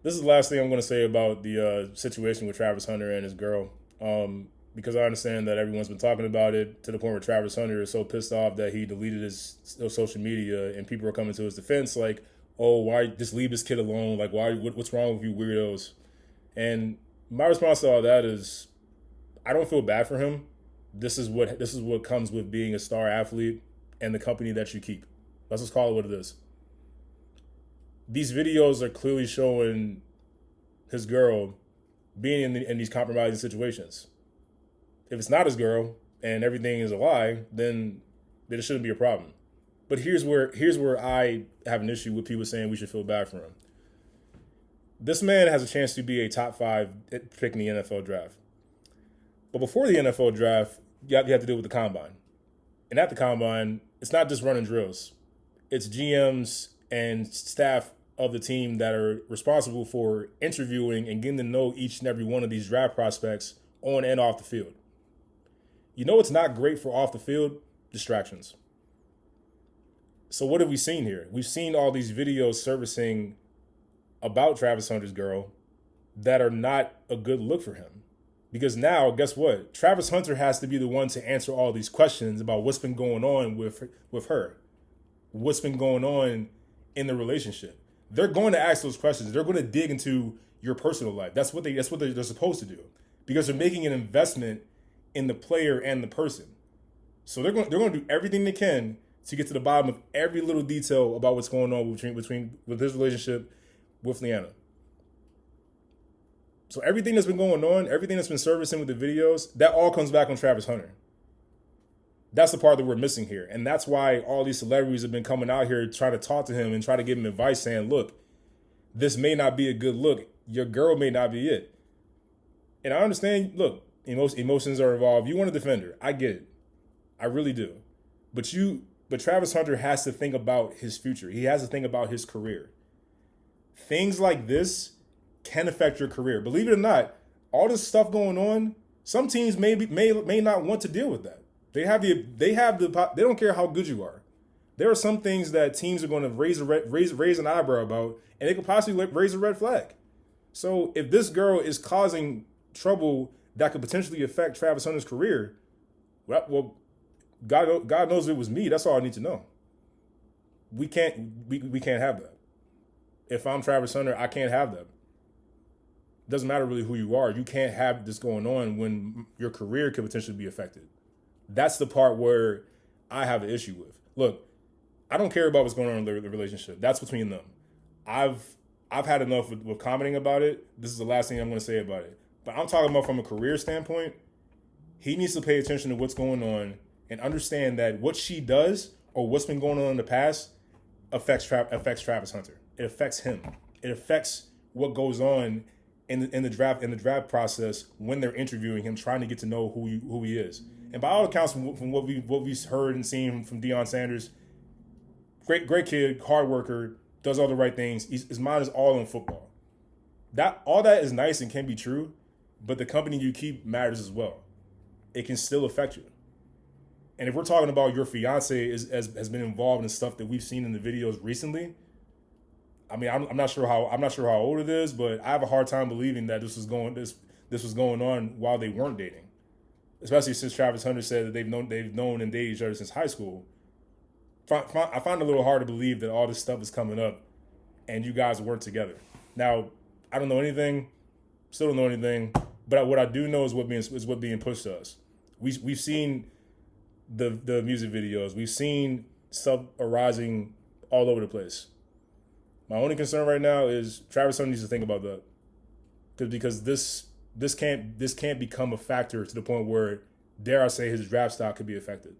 This is the last thing I'm going to say about the situation with Travis Hunter and his girl, because I understand that everyone's been talking about it to the point where Travis Hunter is so pissed off that he deleted his social media, and people are coming to his defense like, "Oh, why just leave this kid alone? Like, what's wrong with you weirdos?" And my response to all that is, I don't feel bad for him. This is what comes with being a star athlete and the company that you keep. Let's just call it what it is. These videos are clearly showing his girl being in these compromising situations. If it's not his girl and everything is a lie, then it shouldn't be a problem. But here's where I have an issue with people saying we should feel bad for him. This man has a chance to be a top five pick in the NFL draft. But before the NFL draft, you have to deal with the combine. And at the combine, it's not just running drills. It's GMs and staff of the team that are responsible for interviewing and getting to know each and every one of these draft prospects on and off the field. You know it's not great for off the field? Distractions. So what have we seen here? We've seen all these videos surfacing about Travis Hunter's girl that are not a good look for him. Because now, guess what? Travis Hunter has to be the one to answer all these questions about what's been going on with her, what's been going on in the relationship. They're going to ask those questions. They're going to dig into your personal life. That's what they're supposed to do, because they're making an investment in the player and the person. So they're going to do everything they can to get to the bottom of every little detail about what's going on between with his relationship with Leanna. So everything that's been going on, everything that's been servicing with the videos, that all comes back on Travis Hunter. That's the part that we're missing here. And that's why all these celebrities have been coming out here trying to talk to him and try to give him advice saying, look, this may not be a good look. Your girl may not be it. And I understand, look, emotions are involved. You want to defend her. I get it. I really do. But Travis Hunter has to think about his future. He has to think about his career. Things like this can affect your career. Believe it or not, all this stuff going on, some teams may not want to deal with that. They don't care how good you are. There are some things that teams are going to raise an eyebrow about, and they could possibly raise a red flag. So if this girl is causing trouble that could potentially affect Travis Hunter's career, well, God knows if it was me. That's all I need to know. We can't have that. If I'm Travis Hunter, I can't have that. Doesn't matter really who you are. You can't have this going on when your career could potentially be affected. That's the part where I have an issue with. Look, I don't care about what's going on in the relationship. That's between them. I've had enough with commenting about it. This is the last thing I'm going to say about it. But I'm talking about from a career standpoint. He needs to pay attention to what's going on and understand that what she does or what's been going on in the past affects Travis Hunter. It affects him. It affects what goes on in the draft process when they're interviewing him, trying to get to know who he is. And by all accounts, from what we've heard and seen from Deion Sanders, great kid, hard worker, does all the right things. His mind is all in football. All that is nice and can be true, but the company you keep matters as well. It can still affect you. And if we're talking about your fiance has been involved in stuff that we've seen in the videos recently, I mean, I'm not sure how old it is, but I have a hard time believing that this was going on while they weren't dating. Especially since Travis Hunter said that they've known and dated each other since high school. I find it a little hard to believe that all this stuff is coming up and you guys weren't together. Now, I don't know anything, still don't know anything, but what I do know is what being pushed to us. We've seen the music videos. We've seen stuff arising all over the place. My only concern right now is Travis Hunter needs to think about that, because this can't become a factor to the point where, dare I say, his draft stock could be affected.